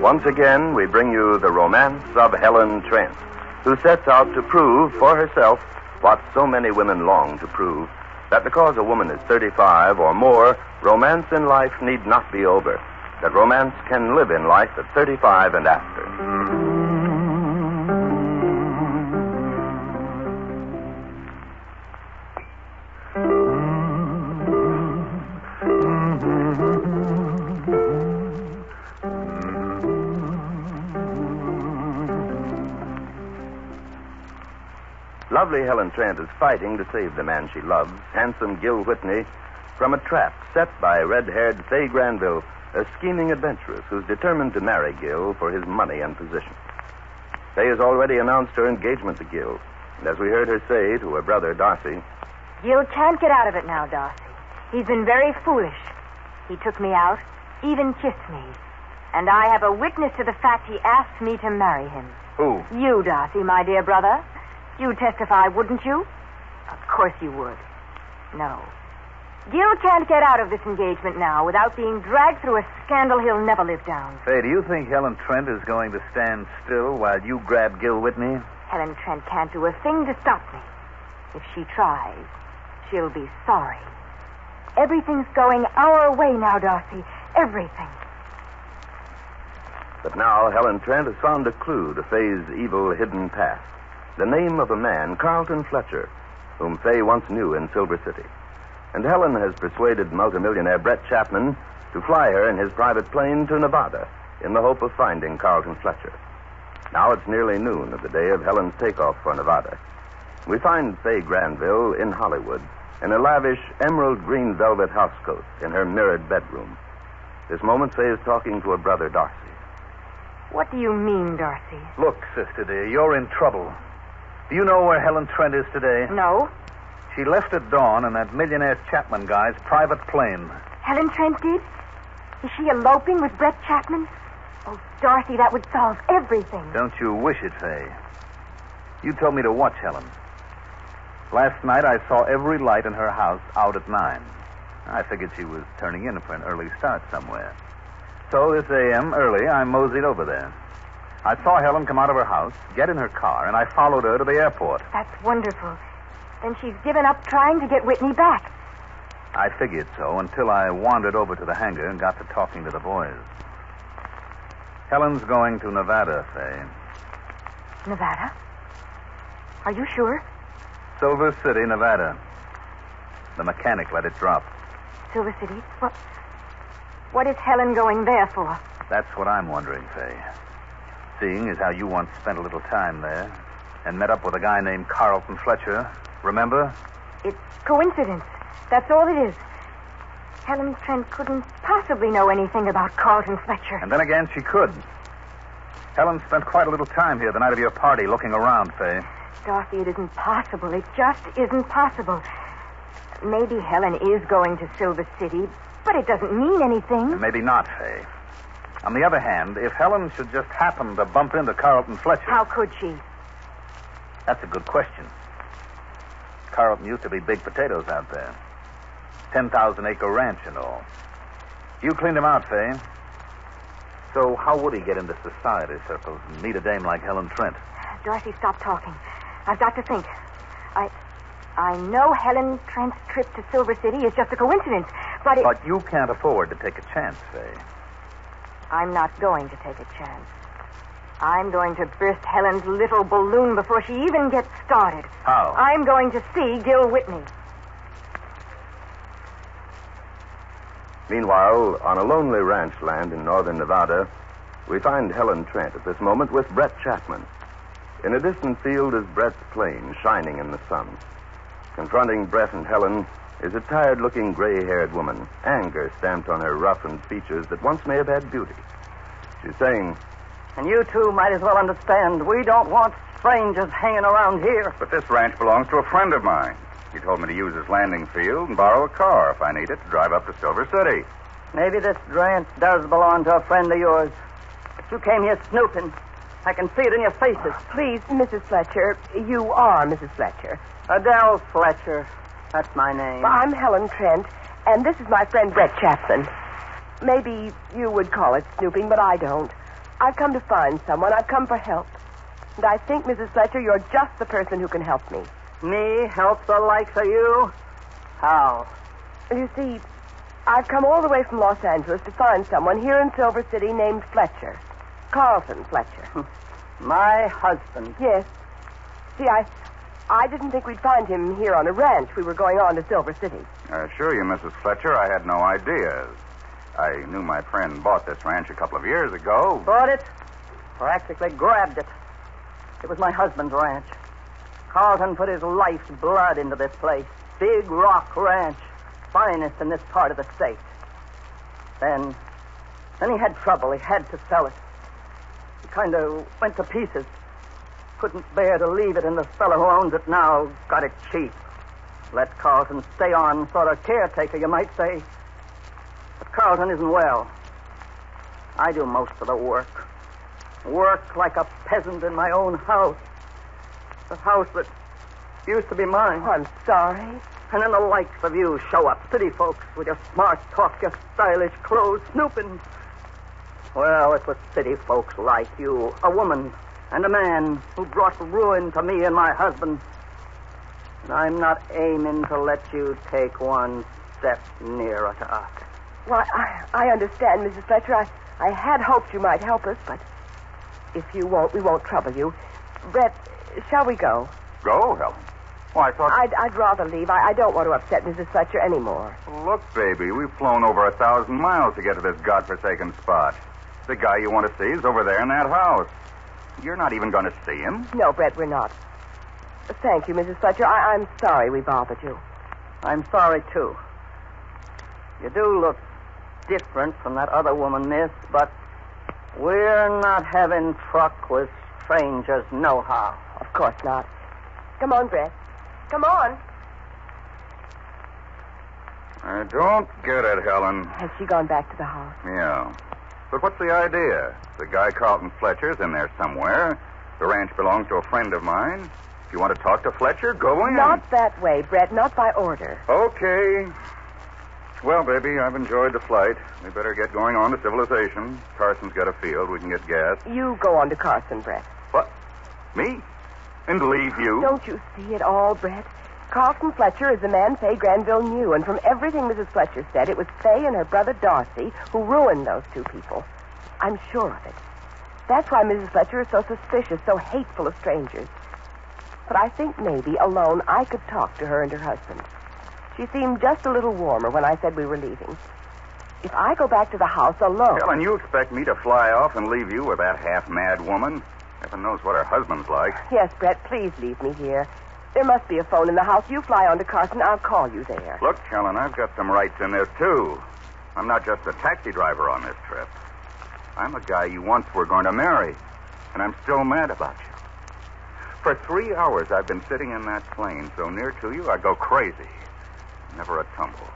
Once again, we bring you the romance of Helen Trent, who sets out to prove for herself what so many women long to prove, that because a woman is 35 or more, romance in life need not be over, that romance can live in life at 35 and after. Lovely Helen Trent is fighting to save the man she loves, handsome Gil Whitney, from a trap set by red-haired Fay Granville, a scheming adventuress who's determined to marry Gil for his money and position. Fay has already announced her engagement to Gil, and as we heard her say to her brother, Darcy, Gil can't get out of it now, Darcy. He's been very foolish. He took me out, even kissed me, and I have a witness to the fact he asked me to marry him. Who? You, Darcy, my dear brother. You'd testify, wouldn't you? Of course you would. No. Gil can't get out of this engagement now without being dragged through a scandal he'll never live down. Fay, do you think Helen Trent is going to stand still while you grab Gil Whitney? Helen Trent can't do a thing to stop me. If she tries, she'll be sorry. Everything's going our way now, Darcy. Everything. But now Helen Trent has found a clue to Fay's evil hidden past. The name of a man, Carlton Fletcher, whom Fay once knew in Silver City. And Helen has persuaded multimillionaire Brett Chapman to fly her in his private plane to Nevada in the hope of finding Carlton Fletcher. Now it's nearly noon of the day of Helen's takeoff for Nevada. We find Fay Granville in Hollywood in a lavish emerald green velvet housecoat in her mirrored bedroom. This moment, Fay is talking to her brother, Darcy. What do you mean, Darcy? Look, sister dear, you're in trouble. Do you know where Helen Trent is today? No. She left at dawn in that millionaire Chapman guy's private plane. Helen Trent did? Is she eloping with Brett Chapman? Oh, Darcy, that would solve everything. Don't you wish it, Fay? You told me to watch Helen. Last night I saw every light in her house out at 9. I figured she was turning in for an early start somewhere. So this a.m. early, I moseyed over there. I saw Helen come out of her house, get in her car, and I followed her to the airport. That's wonderful. Then she's given up trying to get Whitney back. I figured so until I wandered over to the hangar and got to talking to the boys. Helen's going to Nevada, Fay. Nevada? Are you sure? Silver City, Nevada. The mechanic let it drop. Silver City? What is Helen going there for? That's what I'm wondering, Fay. Seeing as how you once spent a little time there and met up with a guy named Carlton Fletcher, remember? It's coincidence. That's all it is. Helen Trent couldn't possibly know anything about Carlton Fletcher. And then again, she could. Helen spent quite a little time here the night of your party looking around, Fay. Darcy, it isn't possible. It just isn't possible. Maybe Helen is going to Silver City, but it doesn't mean anything. Maybe not, Fay. On the other hand, if Helen should just happen to bump into Carlton Fletcher... How could she? That's a good question. Carlton used to be big potatoes out there. 10,000-acre ranch and all. You cleaned him out, Fay. So how would he get into society circles and meet a dame like Helen Trent? Darcy, stop talking. I've got to think. I know Helen Trent's trip to Silver City is just a coincidence, but But you can't afford to take a chance, Fay. I'm not going to take a chance. I'm going to burst Helen's little balloon before she even gets started. How? I'm going to see Gil Whitney. Meanwhile, on a lonely ranch land in northern Nevada, we find Helen Trent at this moment with Brett Chapman. In a distant field is Brett's plane, shining in the sun. Confronting Brett and Helen is a tired-looking, gray-haired woman, anger stamped on her roughened features that once may have had beauty. She's saying, And you two might as well understand, we don't want strangers hanging around here. But this ranch belongs to a friend of mine. He told me to use his landing field and borrow a car if I need it to drive up to Silver City. Maybe this ranch does belong to a friend of yours. But you came here snooping. I can see it in your faces. Please, Mrs. Fletcher, you are Mrs. Fletcher. Adele Fletcher. That's my name. Well, I'm Helen Trent, and this is my friend Brett Chapman. Maybe you would call it snooping, but I don't. I've come to find someone. I've come for help. And I think, Mrs. Fletcher, you're just the person who can help me. Me help the likes of you? How? You see, I've come all the way from Los Angeles to find someone here in Silver City named Fletcher. Carlton Fletcher. My husband. Yes. See, I didn't think we'd find him here on a ranch. We were going on to Silver City. I assure you, Mrs. Fletcher, I had no idea. I knew my friend bought this ranch a couple of years ago. Bought it? Practically grabbed it. It was my husband's ranch. Carlton put his life's blood into this place. Big Rock Ranch. Finest in this part of the state. Then he had trouble. He had to sell it. It kind of went to pieces. Couldn't bear to leave it, and the fellow who owns it now got it cheap. Let Carlton stay on, sort of caretaker, you might say. But Carlton isn't well. I do most of the work. Work like a peasant in my own house. The house that used to be mine. Oh, I'm sorry. And then the likes of you show up, city folks, with your smart talk, your stylish clothes, snooping. Well, it was city folks like you, a woman and a man who brought ruin to me and my husband. And I'm not aiming to let you take one step nearer to us. Well, I understand, Mrs. Fletcher. I had hoped you might help us, but if you won't, we won't trouble you. Brett, shall we go? Go, Helen? Oh, I thought... I'd rather leave. I don't want to upset Mrs. Fletcher anymore. Look, baby, we've flown over 1,000 miles to get to this godforsaken spot. The guy you want to see is over there in that house. You're not even going to see him? No, Brett, we're not. Thank you, Mrs. Fletcher. I'm sorry we bothered you. I'm sorry, too. You do look different from that other woman, miss, but we're not having truck with strangers nohow. Of course not. Come on, Brett. Come on. I don't get it, Helen. Has she gone back to the house? Yeah. But what's the idea? The guy Carlton Fletcher's in there somewhere. The ranch belongs to a friend of mine. If you want to talk to Fletcher, go in. Not that way, Brett. Not by order. Okay. Well, baby, I've enjoyed the flight. We better get going on to civilization. Carson's got a field. We can get gas. You go on to Carson, Brett. What? Me? And leave you? Don't you see it all, Brett? Carlton Fletcher is the man Fay Granville knew, and from everything Mrs. Fletcher said, it was Fay and her brother Darcy who ruined those two people. I'm sure of it. That's why Mrs. Fletcher is so suspicious, so hateful of strangers. But I think maybe alone I could talk to her and her husband. She seemed just a little warmer when I said we were leaving. If I go back to the house alone... Helen, you expect me to fly off and leave you with that half-mad woman? Heaven knows what her husband's like. Yes, Brett, please leave me here. There must be a phone in the house. You fly on to Carson. I'll call you there. Look, Helen, I've got some rights in this, too. I'm not just a taxi driver on this trip. I'm a guy you once were going to marry, and I'm still mad about you. For 3 hours, I've been sitting in that plane so near to you, I go crazy. Never a tumble.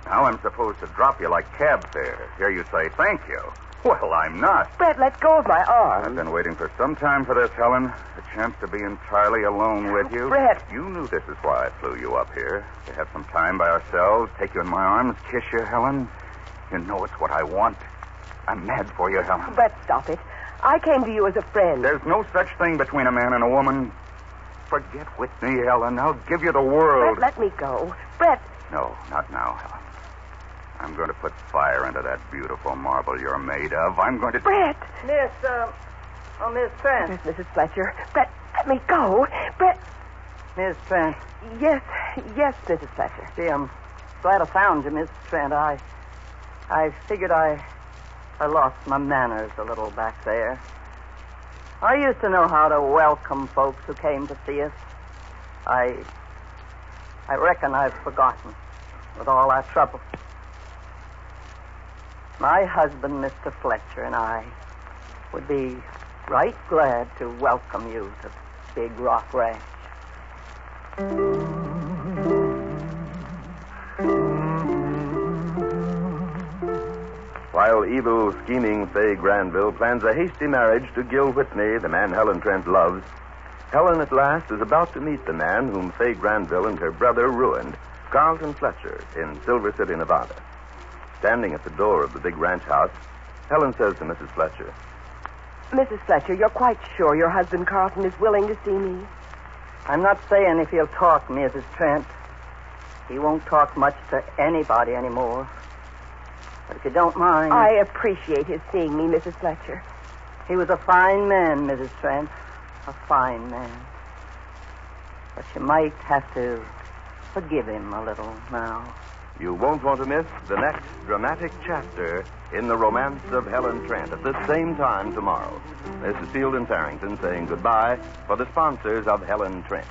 Now I'm supposed to drop you like cab fare. Hear you say thank you. Well, I'm not. Brett, let go of my arm. I've been waiting for some time for this, Helen. A chance to be entirely alone with you. Brett. You knew this is why I flew you up here. To have some time by ourselves, take you in my arms, kiss you, Helen. You know it's what I want. I'm mad for you, Helen. Brett, stop it. I came to you as a friend. There's no such thing between a man and a woman. Forget with me, Helen. I'll give you the world. Brett, let me go. Brett. No, not now, Helen. I'm going to put fire into that beautiful marble you're made of. I'm going to... Brett! Miss Trent. There's Mrs. Fletcher. Brett, let me go. Brett. Miss Trent. Yes, Mrs. Fletcher. Gee, I'm glad I found you, Miss Trent. I figured I lost my manners a little back there. I used to know how to welcome folks who came to see us. I reckon I've forgotten with all our trouble. My husband, Mr. Fletcher, and I would be right glad to welcome you to Big Rock Ranch. While evil scheming Fay Granville plans a hasty marriage to Gil Whitney, the man Helen Trent loves, Helen at last is about to meet the man whom Fay Granville and her brother ruined, Carlton Fletcher, in Silver City, Nevada. Standing at the door of the big ranch house, Helen says to Mrs. Fletcher, Mrs. Fletcher, you're quite sure your husband Carlton is willing to see me? I'm not saying if he'll talk, Mrs. Trent. He won't talk much to anybody anymore. But if you don't mind... I appreciate his seeing me, Mrs. Fletcher. He was a fine man, Mrs. Trent. A fine man. But you might have to forgive him a little now. you won't want to miss the next dramatic chapter in the romance of Helen Trent at the same time tomorrow. This is Field and Farrington saying goodbye for the sponsors of Helen Trent.